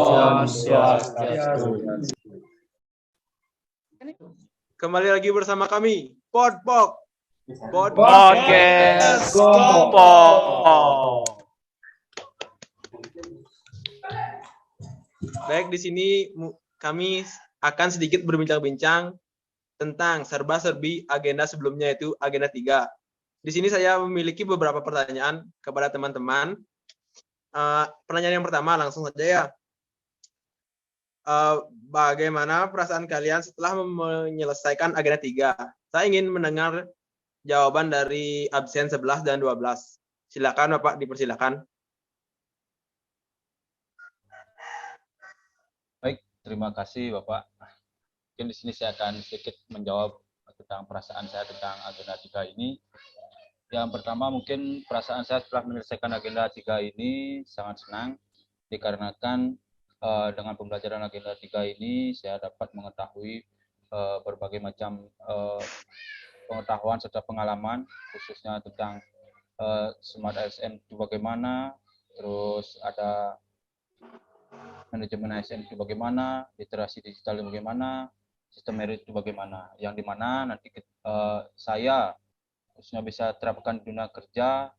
Om Swastiastu. Kembali lagi bersama kami, Podpok. Podcast Kompok. Baik, di sini kami akan sedikit berbincang-bincang tentang serba-serbi agenda sebelumnya, yaitu agenda 3. Di sini saya memiliki beberapa pertanyaan kepada teman-teman. Pertanyaan yang pertama langsung saja ya. Bagaimana perasaan kalian setelah menyelesaikan agenda 3? Saya ingin mendengar jawaban dari absen 11 dan 12. Silakan Bapak, dipersilakan. Baik, terima kasih Bapak. Mungkin di sini saya akan sedikit menjawab tentang perasaan saya tentang agenda 3 ini. Yang pertama, mungkin perasaan saya setelah menyelesaikan agenda 3 ini sangat senang, dikarenakan dengan pembelajaran agenda 3 ini saya dapat mengetahui berbagai macam pengetahuan serta pengalaman, khususnya tentang Smart ASN itu bagaimana, terus ada manajemen ASN itu bagaimana, literasi digital itu bagaimana, sistem merit itu bagaimana, yang dimana nanti saya khususnya bisa terapkan di dunia kerja,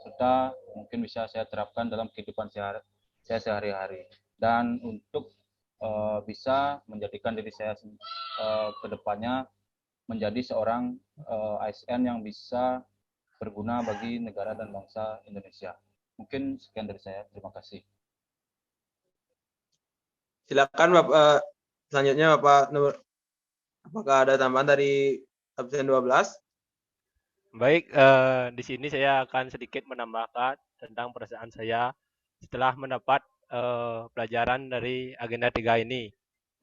serta mungkin bisa saya terapkan dalam kehidupan saya sehari-hari. Dan untuk bisa menjadikan diri saya ke depannya menjadi seorang ASN yang bisa berguna bagi negara dan bangsa Indonesia. Mungkin sekian dari saya. Terima kasih. Silakan Bapak, selanjutnya Bapak, apakah ada tambahan dari absen 12? Baik, di sini saya akan sedikit menambahkan tentang perasaan saya setelah mendapat pelajaran dari agenda 3 ini.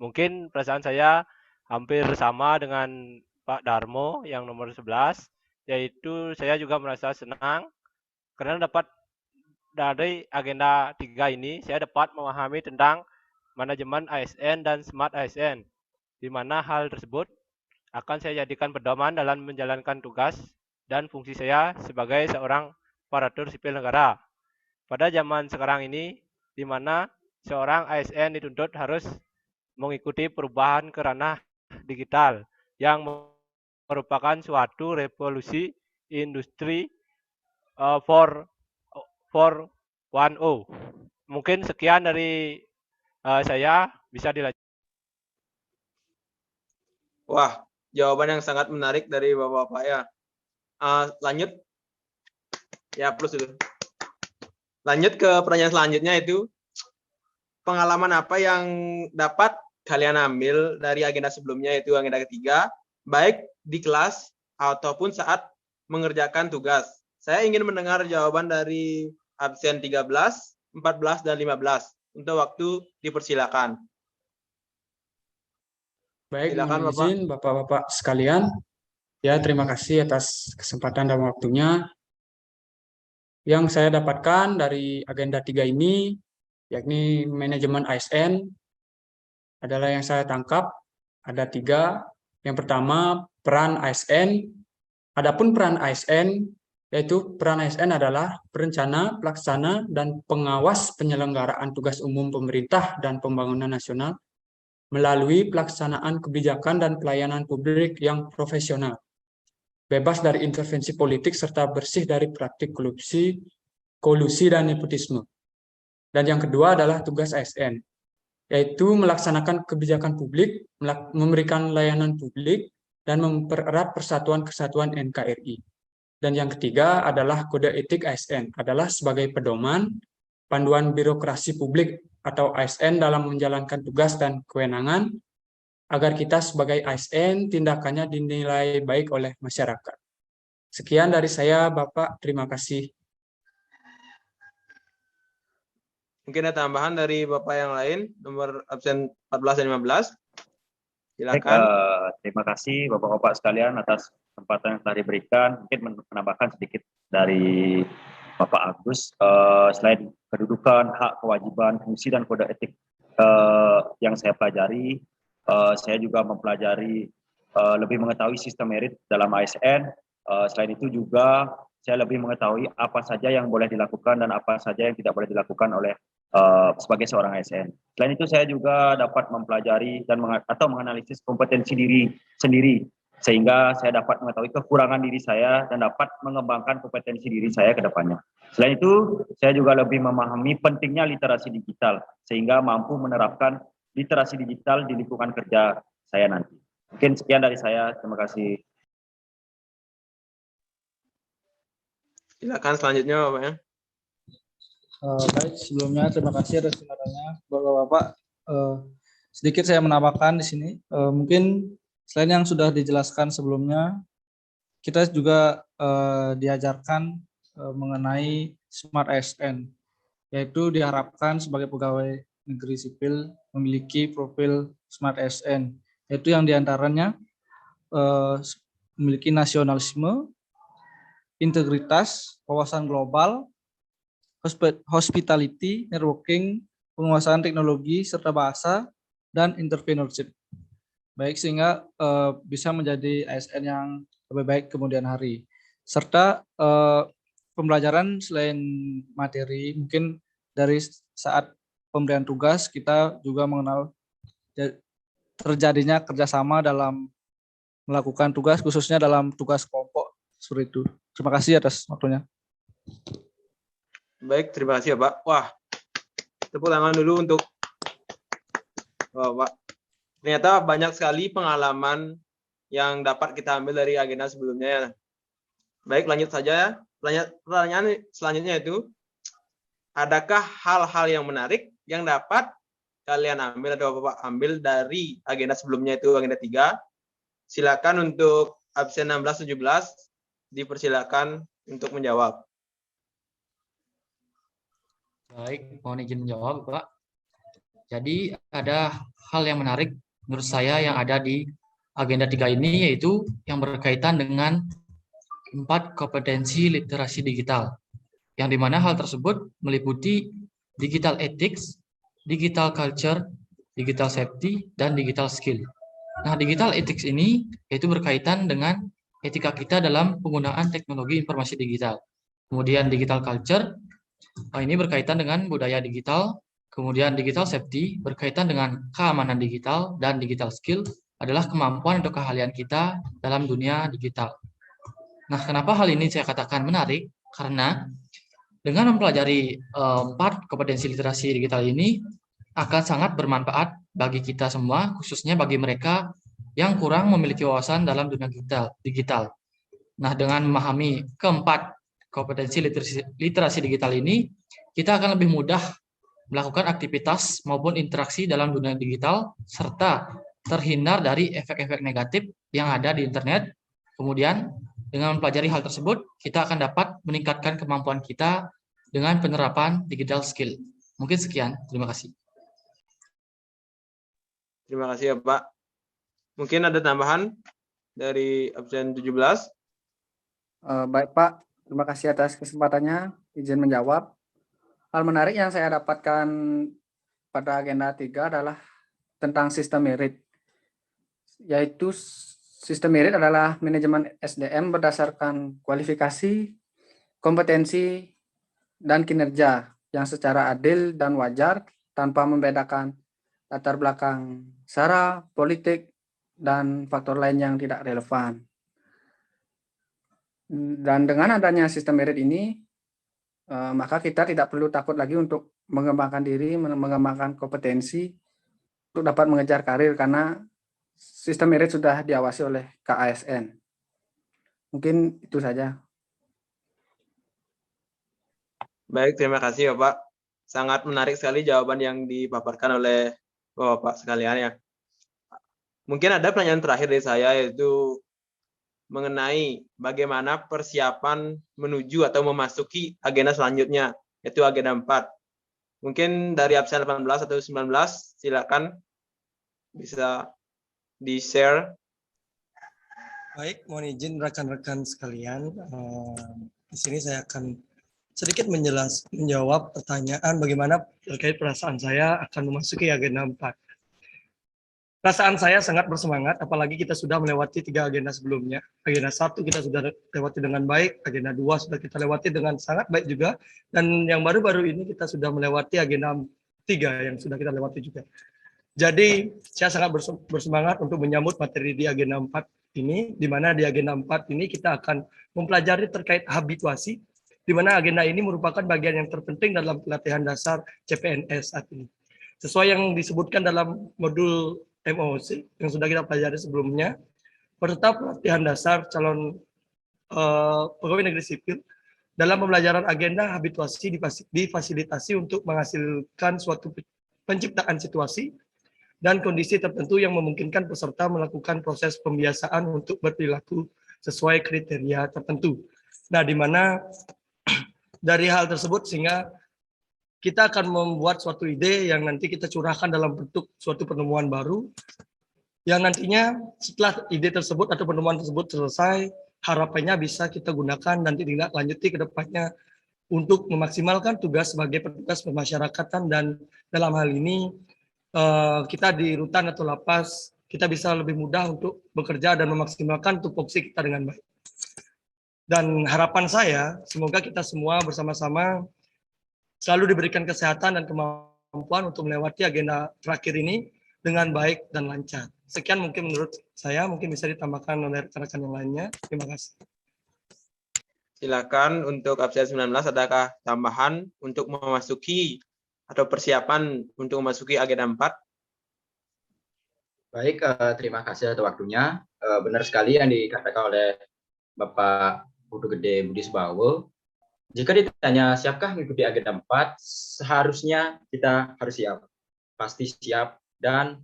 Mungkin perasaan saya hampir sama dengan Pak Darmo yang nomor 11, yaitu saya juga merasa senang karena dapat dari agenda 3 ini, saya dapat memahami tentang manajemen ASN dan Smart ASN, di mana hal tersebut akan saya jadikan pedoman dalam menjalankan tugas dan fungsi saya sebagai seorang aparatur sipil negara. Pada zaman sekarang ini, di mana seorang ASN dituntut harus mengikuti perubahan ke ranah digital yang merupakan suatu revolusi industri 4.0. Mungkin sekian dari saya, bisa dilanjutkan. Wah, jawaban yang sangat menarik dari Bapak-Bapak ya. Lanjut. Ya, plus dulu. Lanjut ke pertanyaan selanjutnya, itu pengalaman apa yang dapat kalian ambil dari agenda sebelumnya, yaitu agenda ketiga, baik di kelas ataupun saat mengerjakan tugas. Saya ingin mendengar jawaban dari absen 13, 14, dan 15. Untuk waktu dipersilakan. Baik, Silakan, mohon izin Bapak-Bapak sekalian. Ya, terima kasih atas kesempatan dan waktunya. Yang saya dapatkan dari agenda 3 ini, yakni manajemen ASN, adalah yang saya tangkap ada 3. Yang pertama, peran ASN. Adapun peran ASN, yaitu peran ASN adalah perencana, pelaksana, dan pengawas penyelenggaraan tugas umum pemerintah dan pembangunan nasional melalui pelaksanaan kebijakan dan pelayanan publik yang profesional, bebas dari intervensi politik, serta bersih dari praktik kolusi dan nepotisme. Dan yang kedua adalah tugas ASN, yaitu melaksanakan kebijakan publik, memberikan layanan publik, dan mempererat persatuan kesatuan NKRI. Dan yang ketiga adalah kode etik ASN, adalah sebagai pedoman, panduan birokrasi publik atau ASN dalam menjalankan tugas dan kewenangan, agar kita sebagai ASN tindakannya dinilai baik oleh masyarakat. Sekian dari saya, Bapak. Terima kasih. Mungkin ada tambahan dari Bapak yang lain, nomor absen 14 dan 15. Silakan. Baik, terima kasih Bapak-Bapak sekalian atas kesempatan yang telah diberikan. Mungkin menambahkan sedikit dari Bapak Agus. Selain kedudukan, hak, kewajiban, fungsi, dan kode etik yang saya pelajari, saya juga mempelajari lebih mengetahui sistem merit dalam ASN. Selain itu juga saya lebih mengetahui apa saja yang boleh dilakukan dan apa saja yang tidak boleh dilakukan oleh sebagai seorang ASN. Selain itu saya juga dapat mempelajari dan menganalisis kompetensi diri sendiri sehingga saya dapat mengetahui kekurangan diri saya dan dapat mengembangkan kompetensi diri saya ke depannya. Selain itu, saya juga lebih memahami pentingnya literasi digital sehingga mampu menerapkan literasi digital di lingkungan kerja saya nanti. Mungkin sekian dari saya. Terima kasih. Silakan selanjutnya Bapak ya. Baik, sebelumnya terima kasih atas penjelasannya Bapak-bapak. Sedikit saya menambahkan di sini, mungkin selain yang sudah dijelaskan sebelumnya, kita juga diajarkan mengenai Smart ASN, yaitu diharapkan sebagai pegawai negeri sipil memiliki profil Smart ASN, yaitu yang diantaranya memiliki nasionalisme, integritas, wawasan global, hospitality, networking, penguasaan teknologi, serta bahasa, dan entrepreneurship. Baik, sehingga bisa menjadi ASN yang lebih baik kemudian hari. Serta pembelajaran selain materi, mungkin dari saat pemberian tugas, kita juga mengenal terjadinya kerjasama dalam melakukan tugas, khususnya dalam tugas kelompok, seperti itu. Terima kasih atas waktunya. Baik, terima kasih ya Pak. Wah, tepuk tangan dulu untuk Bapak. Ternyata banyak sekali pengalaman yang dapat kita ambil dari agenda sebelumnya ya. Baik, lanjut saja ya. Pertanyaan selanjutnya itu, adakah hal-hal yang menarik yang dapat kalian ambil atau Bapak ambil dari agenda sebelumnya itu agenda 3? Silakan untuk absen 16-17 dipersilakan untuk menjawab. Baik, mohon izin menjawab, Pak. Jadi ada hal yang menarik menurut saya yang ada di agenda 3 ini, yaitu yang berkaitan dengan 4 kompetensi literasi digital, yang dimana hal tersebut meliputi digital ethics, digital culture, digital safety, dan digital skill. Nah, digital ethics ini yaitu berkaitan dengan etika kita dalam penggunaan teknologi informasi digital. Kemudian digital culture, ini berkaitan dengan budaya digital. Kemudian digital safety berkaitan dengan keamanan digital, dan digital skill adalah kemampuan atau keahlian kita dalam dunia digital. Nah, kenapa hal ini saya katakan menarik? Karena dengan mempelajari 4 kompetensi literasi digital ini akan sangat bermanfaat bagi kita semua, khususnya bagi mereka yang kurang memiliki wawasan dalam dunia digital. Nah, dengan memahami keempat kompetensi literasi digital ini, kita akan lebih mudah melakukan aktivitas maupun interaksi dalam dunia digital, serta terhindar dari efek-efek negatif yang ada di internet. Kemudian, dengan mempelajari hal tersebut, kita akan dapat meningkatkan kemampuan kita dengan penerapan digital skill. Mungkin sekian, terima kasih. Terima kasih ya Pak. Mungkin ada tambahan dari absen 17? Baik Pak, terima kasih atas kesempatannya, izin menjawab. Hal menarik yang saya dapatkan pada agenda 3 adalah tentang sistem merit, yaitu sistem merit adalah manajemen SDM berdasarkan kualifikasi, kompetensi, dan kinerja yang secara adil dan wajar tanpa membedakan latar belakang sara, politik, dan faktor lain yang tidak relevan. Dan dengan adanya sistem merit ini, maka kita tidak perlu takut lagi untuk mengembangkan diri, mengembangkan kompetensi untuk dapat mengejar karir, karena sistem merit sudah diawasi oleh KASN. Mungkin itu saja. Baik, terima kasih Bapak. Sangat menarik sekali jawaban yang dipaparkan oleh Bapak sekalian ya. Mungkin ada pertanyaan terakhir dari saya, yaitu mengenai bagaimana persiapan menuju atau memasuki agenda selanjutnya, yaitu agenda 4. Mungkin dari absen 18 atau 19, silakan bisa di-share. Baik, mohon izin rekan-rekan sekalian. Di sini saya akan sedikit menjawab pertanyaan bagaimana terkait perasaan saya akan memasuki agenda 4. Perasaan saya sangat bersemangat, apalagi kita sudah melewati 3 agenda sebelumnya. Agenda 1 kita sudah lewati dengan baik, agenda 2 sudah kita lewati dengan sangat baik juga, dan yang baru-baru ini kita sudah melewati agenda 3 yang sudah kita lewati juga. Jadi saya sangat bersemangat untuk menyambut materi di agenda 4 ini, di mana di agenda 4 ini kita akan mempelajari terkait habituasi, di mana agenda ini merupakan bagian yang terpenting dalam pelatihan dasar CPNS saat ini. Sesuai yang disebutkan dalam modul MOC yang sudah kita pelajari sebelumnya, peserta pelatihan dasar calon pegawai negeri sipil dalam pembelajaran agenda habituasi difasilitasi untuk menghasilkan suatu penciptaan situasi dan kondisi tertentu yang memungkinkan peserta melakukan proses pembiasaan untuk berperilaku sesuai kriteria tertentu. Nah, di mana dari hal tersebut sehingga kita akan membuat suatu ide yang nanti kita curahkan dalam bentuk suatu penemuan baru, yang nantinya setelah ide tersebut atau penemuan tersebut selesai, harapannya bisa kita gunakan dan tindak lanjuti ke depannya untuk memaksimalkan tugas sebagai petugas pemasyarakatan, dan dalam hal ini kita di rutan atau lapas, kita bisa lebih mudah untuk bekerja dan memaksimalkan tupoksi kita dengan baik. Dan harapan saya, semoga kita semua bersama-sama selalu diberikan kesehatan dan kemampuan untuk melewati agenda terakhir ini dengan baik dan lancar. Sekian mungkin menurut saya, mungkin bisa ditambahkan oleh rekan-rekan yang lainnya. Terima kasih. Silakan untuk absen 19, adakah tambahan untuk memasuki atau persiapan untuk memasuki agenda 4? Baik, terima kasih atas waktunya. Benar sekali yang dikatakan oleh Bapak Putu Gede Budi Subawo. Jika ditanya siapkah mengikuti agenda 4, seharusnya kita harus siap. Pasti siap dan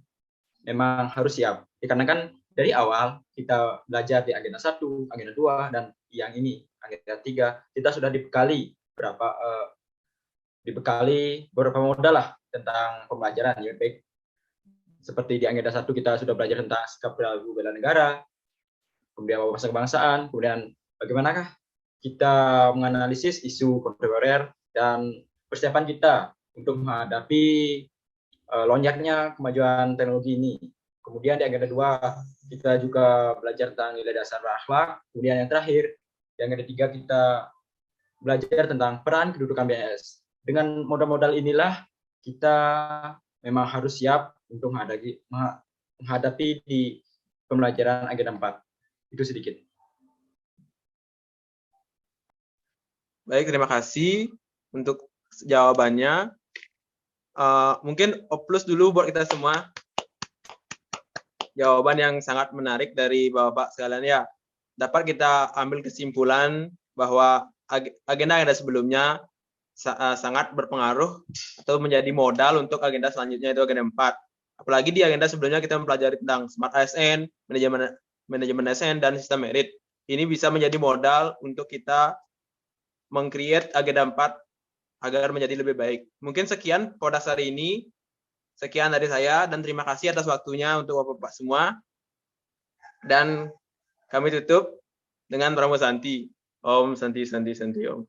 memang harus siap. Dikarenakan dari awal kita belajar di agenda 1, agenda 2, dan yang ini, agenda 3, kita sudah dibekali beberapa modal lah tentang pembelajaran. Ya, baik. Seperti di agenda 1 kita sudah belajar tentang sikap perilaku bela negara, kemudian wawasan kebangsaan, kemudian bagaimanakah kita menganalisis isu kontemporer dan persiapan kita untuk menghadapi lonjaknya kemajuan teknologi ini. Kemudian di agenda 2 kita juga belajar tentang nilai dasar akhlak. Kemudian yang terakhir, di agenda 3 kita belajar tentang peran kedudukan BNS. Dengan modal-modal inilah kita memang harus siap untuk menghadapi di pembelajaran agenda 4. Itu sedikit. Baik, terima kasih untuk jawabannya. Mungkin O+ dulu buat kita semua. Jawaban yang sangat menarik dari Bapak sekalian ya. Dapat kita ambil kesimpulan bahwa agenda-agenda sebelumnya sangat berpengaruh atau menjadi modal untuk agenda selanjutnya, itu agenda 4. Apalagi di agenda sebelumnya kita mempelajari tentang Smart ASN, manajemen ASN, dan sistem merit. Ini bisa menjadi modal untuk kita meng-create agenda 4 agar menjadi lebih baik. Mungkin sekian podcast hari ini. Sekian dari saya dan terima kasih atas waktunya untuk Bapak-Bapak semua. Dan kami tutup dengan Pramu Santi. Om Santi Santi Santi Om.